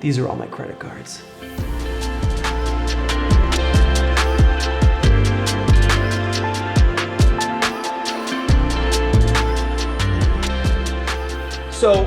These are all my credit cards. So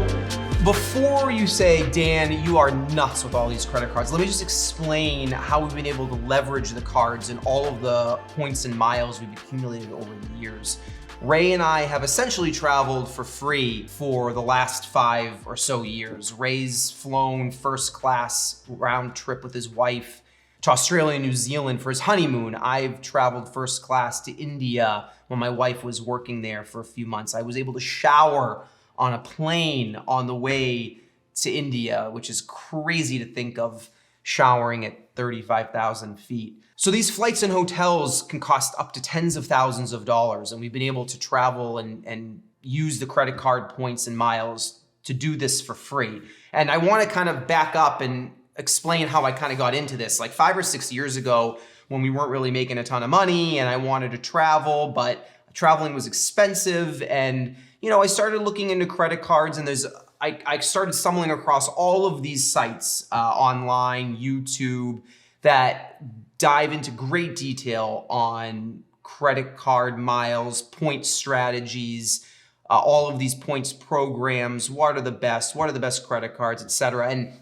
before you say, Dan, you are nuts with all these credit cards, let me just explain how we've been able to leverage the cards and all of the points and miles we've accumulated over the years. Ray and I have essentially traveled for free for the last 5 or so years. Ray's flown first class round trip with his wife to Australia and New Zealand for his honeymoon. I've traveled first class to India when my wife was working there for a few months. I was able to shower on a plane on the way to India, which is crazy to think of showering at 35,000 feet. So these flights and hotels can cost up to tens of thousands of dollars, and we've been able to travel and use the credit card points and miles to do this for free. And I want to kind of back up and explain how I kind of got into this. Like 5 or 6 years ago, when we weren't really making a ton of money and I wanted to travel, but traveling was expensive, and I started looking into credit cards, and I started stumbling across all of these sites online, YouTube, that dive into great detail on credit card miles, point strategies, all of these points programs, what are the best credit cards, etc. And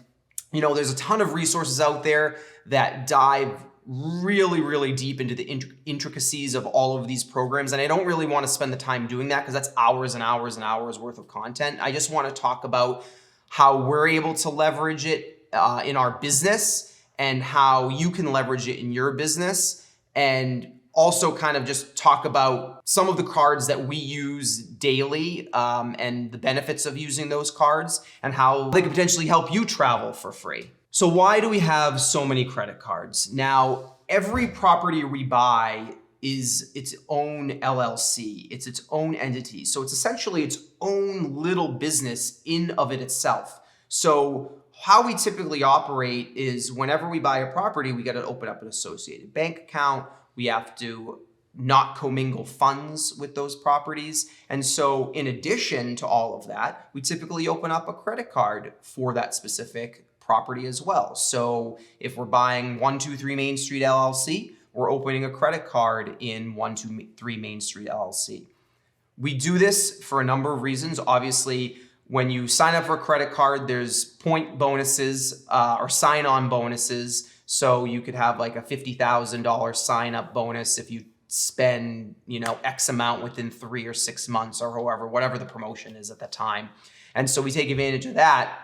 there's a ton of resources out there that dive really, really deep into the intricacies of all of these programs. And I don't really want to spend the time doing that because that's hours and hours and hours worth of content. I just want to talk about how we're able to leverage it in our business and how you can leverage it in your business, and also kind of just talk about some of the cards that we use daily and the benefits of using those cards and how they can potentially help you travel for free. So why do we have so many credit cards? Now, every property we buy is its own LLC. It's its own entity. So it's essentially its own little business in of it itself. So how we typically operate is whenever we buy a property, we got to open up an associated bank account. We have to not commingle funds with those properties. And so in addition to all of that, we typically open up a credit card for that specific property as well. So if we're buying 123 Main Street LLC, we're opening a credit card in 123 Main Street LLC. We do this for a number of reasons. Obviously, when you sign up for a credit card, there's point bonuses or sign-on bonuses. So you could have like a $50,000 sign-up bonus if you spend, X amount within 3 or 6 months or whatever the promotion is at the time. And so we take advantage of that.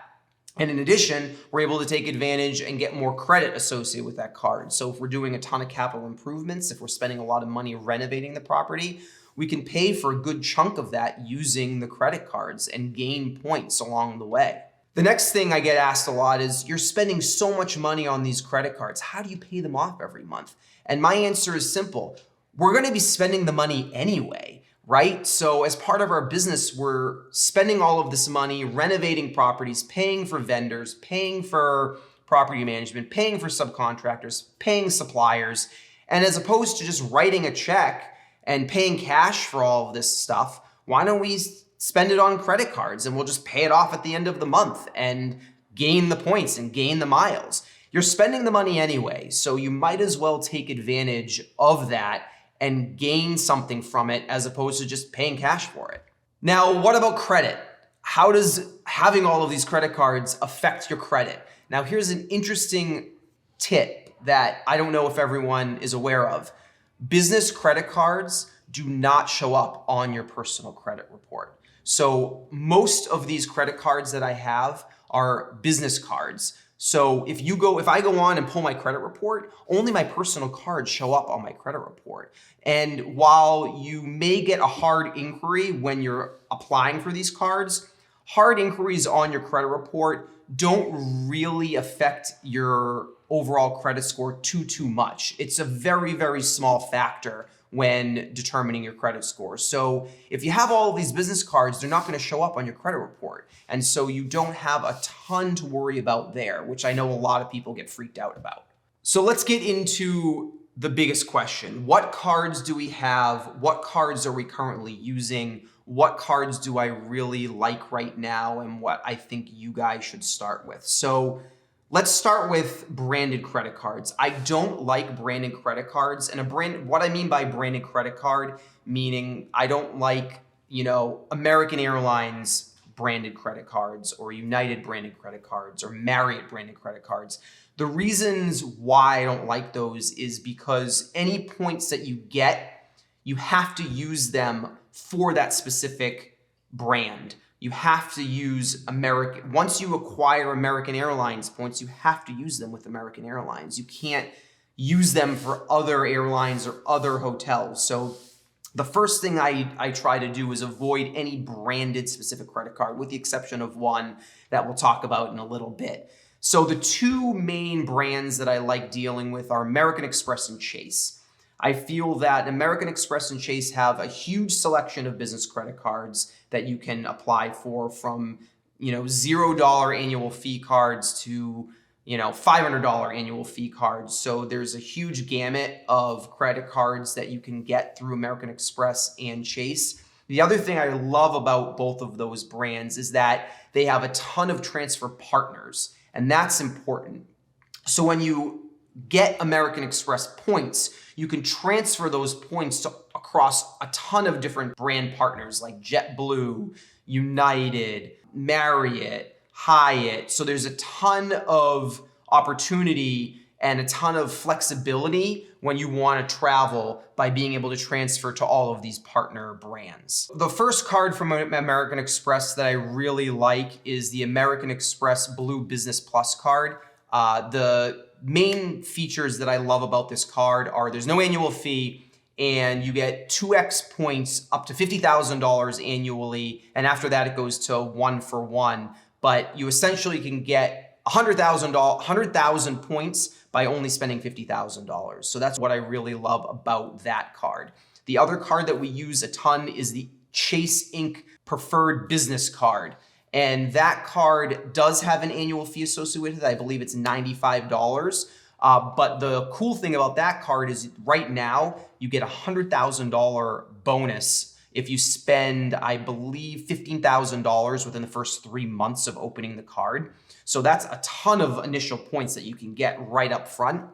And in addition, we're able to take advantage and get more credit associated with that card. So if we're doing a ton of capital improvements, if we're spending a lot of money renovating the property, we can pay for a good chunk of that using the credit cards and gain points along the way. The next thing I get asked a lot is, you're spending so much money on these credit cards. How do you pay them off every month? And my answer is simple. We're going to be spending the money anyway. Right? So as part of our business, we're spending all of this money renovating properties, paying for vendors, paying for property management, paying for subcontractors, paying suppliers. And as opposed to just writing a check and paying cash for all of this stuff, why don't we spend it on credit cards and we'll just pay it off at the end of the month and gain the points and gain the miles? You're spending the money anyway, so you might as well take advantage of that and gain something from it as opposed to just paying cash for it. Now, what about credit? How does having all of these credit cards affect your credit? Now, here's an interesting tip that I don't know if everyone is aware of. Business credit cards do not show up on your personal credit report. So most of these credit cards that I have are business cards. So if I go on and pull my credit report, only my personal cards show up on my credit report. And while you may get a hard inquiry when you're applying for these cards, hard inquiries on your credit report don't really affect your overall credit score too much. It's a very, very small factor when determining your credit score. So if you have all of these business cards, they're not going to show up on your credit report. And so you don't have a ton to worry about there, which I know a lot of people get freaked out about. So let's get into the biggest question. What cards do we have? What cards are we currently using? What cards do I really like right now and what I think you guys should start with? So Let's start with branded credit cards. I don't like branded credit cards, and what I mean by branded credit card, meaning I don't like, American Airlines branded credit cards or United branded credit cards or Marriott branded credit cards. The reasons why I don't like those is because any points that you get, you have to use them for that specific brand. You have to use once you acquire American Airlines points, you have to use them with American Airlines. You can't use them for other airlines or other hotels. So the first thing I try to do is avoid any branded specific credit card, with the exception of one that we'll talk about in a little bit. So the two main brands that I like dealing with are American Express and Chase. I feel that American Express and Chase have a huge selection of business credit cards that you can apply for, from $0 annual fee cards to $500 annual fee cards. So there's a huge gamut of credit cards that you can get through American Express and Chase. The other thing I love about both of those brands is that they have a ton of transfer partners, and that's important. So when you get American Express points, you can transfer those points across a ton of different brand partners like JetBlue, United, Marriott, Hyatt. So there's a ton of opportunity and a ton of flexibility when you want to travel by being able to transfer to all of these partner brands. The first card from American Express that I really like is the American Express Blue Business Plus card. The main features that I love about this card are there's no annual fee, and you get 2x points up to $50,000 annually. And after that, it goes to 1-for-1. But you essentially can get 100,000 points by only spending $50,000. So that's what I really love about that card. The other card that we use a ton is the Chase Inc. Preferred Business Card. And that card does have an annual fee associated with it. I believe it's $95. But the cool thing about that card is right now you get a $100,000 bonus if you spend, I believe, $15,000 within the first 3 months of opening the card. So that's a ton of initial points that you can get right up front.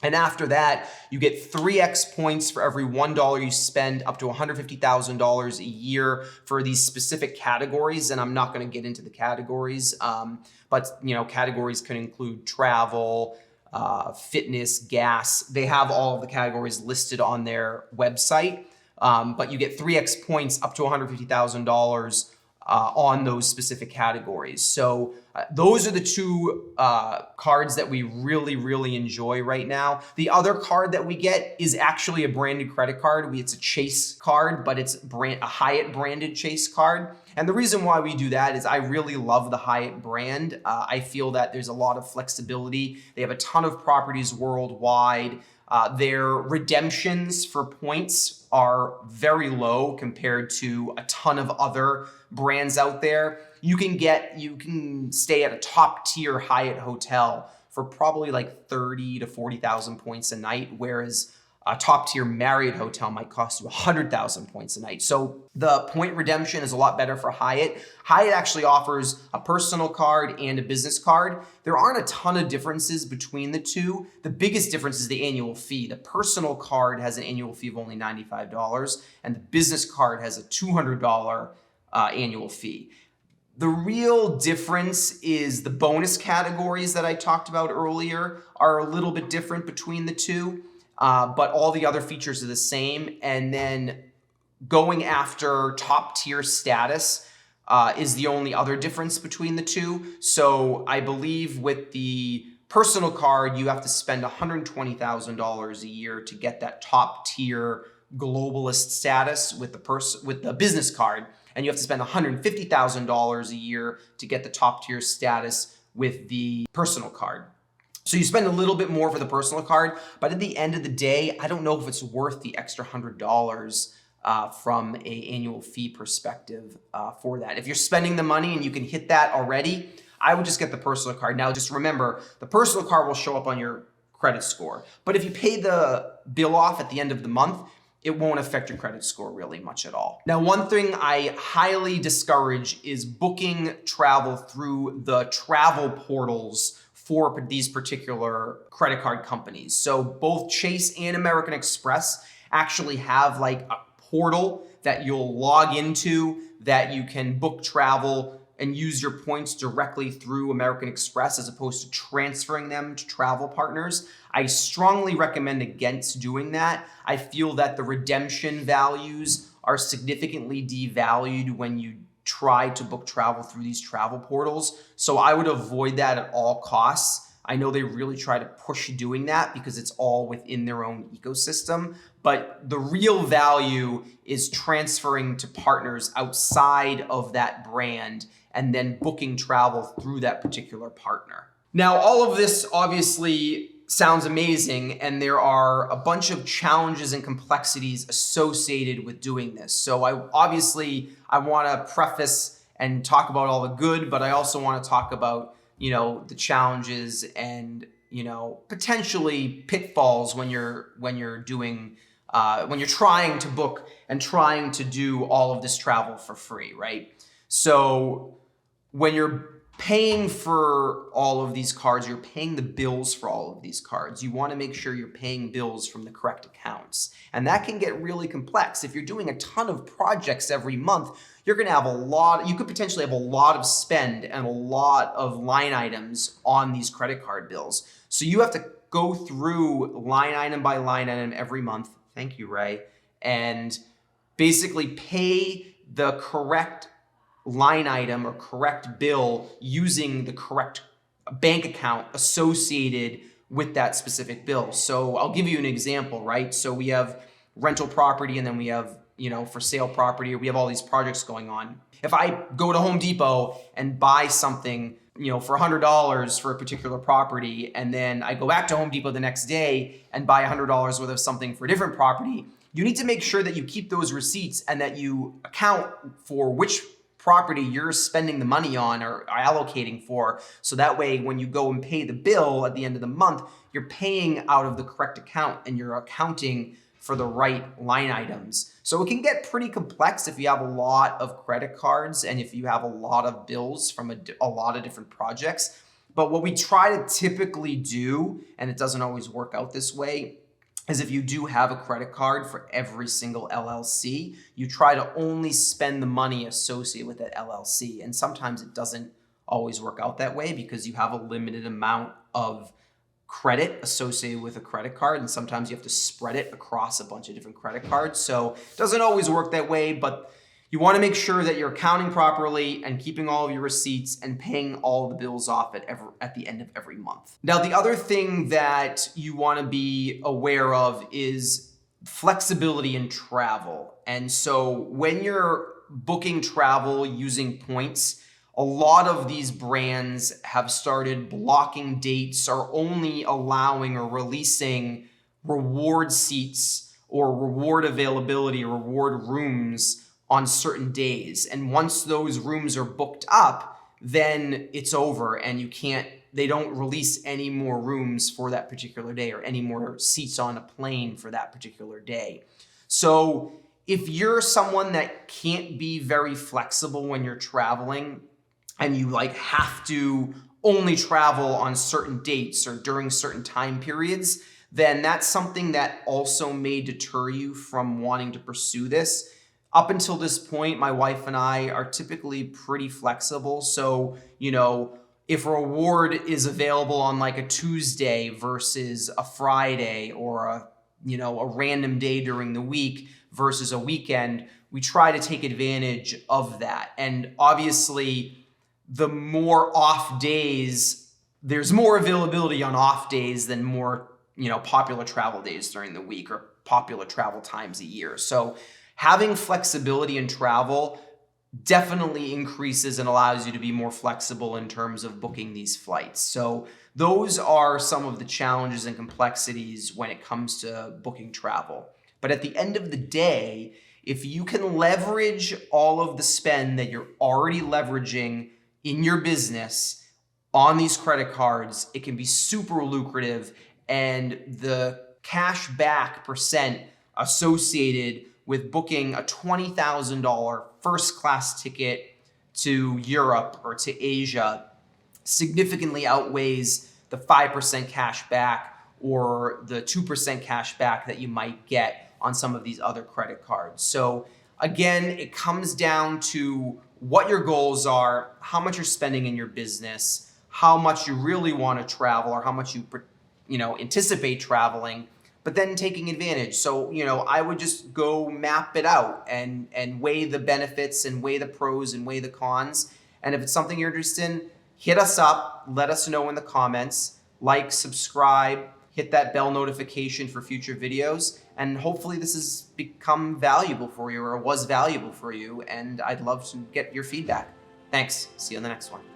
And after that, you get 3x points for every $1 you spend, up to $150,000 a year for these specific categories. And I'm not going to get into the categories, but categories can include travel, fitness, gas. They have all of the categories listed on their website, but you get 3x points up to $150,000 on those specific categories. So those are the two cards that we really, really enjoy right now. The other card that we get is actually a branded credit card. It's a Chase card, but it's a Hyatt branded Chase card. And the reason why we do that is I really love the Hyatt brand. I feel that there's a lot of flexibility. They have a ton of properties worldwide. Their redemptions for points are very low compared to a ton of other brands out there. You can stay at a top tier Hyatt hotel for probably like 30 to 40,000 points a night, whereas a top tier Marriott hotel might cost you 100,000 points a night. So the point redemption is a lot better for Hyatt. Hyatt actually offers a personal card and a business card. There aren't a ton of differences between the two. The biggest difference is the annual fee. The personal card has an annual fee of only $95, and the business card has a $200 annual fee. The real difference is the bonus categories that I talked about earlier are a little bit different between the two. But all the other features are the same. And then going after top tier status is the only other difference between the two. So I believe with the personal card, you have to spend $120,000 a year to get that top tier globalist status. With the business card, and you have to spend $150,000 a year to get the top tier status with the personal card. So you spend a little bit more for the personal card, but at the end of the day, I don't know if it's worth the extra $100 from an annual fee perspective for that. If you're spending the money and you can hit that already, I would just get the personal card. Now, just remember, the personal card will show up on your credit score. But if you pay the bill off at the end of the month, it won't affect your credit score really much at all. Now, one thing I highly discourage is booking travel through the travel portals for these particular credit card companies. So both Chase and American Express actually have like a portal that you'll log into that you can book travel and use your points directly through American Express as opposed to transferring them to travel partners. I strongly recommend against doing that. I feel that the redemption values are significantly devalued when you try to book travel through these travel portals. So I would avoid that at all costs. I know they really try to push doing that because it's all within their own ecosystem, but the real value is transferring to partners outside of that brand and then booking travel through that particular partner. Now, all of this obviously sounds amazing, and there are a bunch of challenges and complexities associated with doing this. So I want to preface and talk about all the good, but I also want to talk about the challenges and potentially pitfalls when you're trying to book and trying to do all of this travel for free, right? So when you're paying for all of these cards, you're paying the bills for all of these cards. You want to make sure you're paying bills from the correct accounts. And that can get really complex. If you're doing a ton of projects every month, you're going to have you could potentially have a lot of spend and a lot of line items on these credit card bills. So you have to go through line item by line item every month. Thank you, Ray. And basically pay the correct line item or correct bill using the correct bank account associated with that specific bill. So I'll give you an example, right? So we have rental property and then we have, for sale property, or we have all these projects going on. If I go to Home Depot and buy something, for $100 for a particular property, and then I go back to Home Depot the next day and buy $100 worth of something for a different property, you need to make sure that you keep those receipts and that you account for which property you're spending the money on or allocating for. So that way, when you go and pay the bill at the end of the month, you're paying out of the correct account and you're accounting for the right line items. So it can get pretty complex if you have a lot of credit cards and if you have a lot of bills from a lot of different projects. But what we try to typically do, and it doesn't always work out this way, is if you do have a credit card for every single LLC, you try to only spend the money associated with that LLC. And sometimes it doesn't always work out that way because you have a limited amount of credit associated with a credit card. And sometimes you have to spread it across a bunch of different credit cards. So it doesn't always work that way, but you want to make sure that you're accounting properly and keeping all of your receipts and paying all the bills off at the end of every month. Now, the other thing that you want to be aware of is flexibility in travel. And so when you're booking travel using points, a lot of these brands have started blocking dates or only allowing or releasing reward seats or reward availability or reward rooms on certain days. And once those rooms are booked up, then it's over and they don't release any more rooms for that particular day or any more seats on a plane for that particular day. So if you're someone that can't be very flexible when you're traveling and you have to only travel on certain dates or during certain time periods, then that's something that also may deter you from wanting to pursue this. Up until this point, my wife and I are typically pretty flexible. So, if a reward is available on a Tuesday versus a Friday or a random day during the week versus a weekend, we try to take advantage of that. And obviously, the more off days, there's more availability on off days than more, popular travel days during the week or popular travel times a year. So having flexibility in travel definitely increases and allows you to be more flexible in terms of booking these flights. So those are some of the challenges and complexities when it comes to booking travel. But at the end of the day, if you can leverage all of the spend that you're already leveraging in your business on these credit cards, it can be super lucrative, and the cash back percent associated with booking a $20,000 first class ticket to Europe or to Asia significantly outweighs the 5% cash back or the 2% cash back that you might get on some of these other credit cards. So again, it comes down to what your goals are, how much you're spending in your business, how much you really want to travel, or how much you anticipate traveling, but then taking advantage. So, I would just go map it out and weigh the benefits and weigh the pros and weigh the cons. And if it's something you're interested in, hit us up, let us know in the comments, like, subscribe, hit that bell notification for future videos. And hopefully this has become valuable for you or was valuable for you. And I'd love to get your feedback. Thanks. See you on the next one.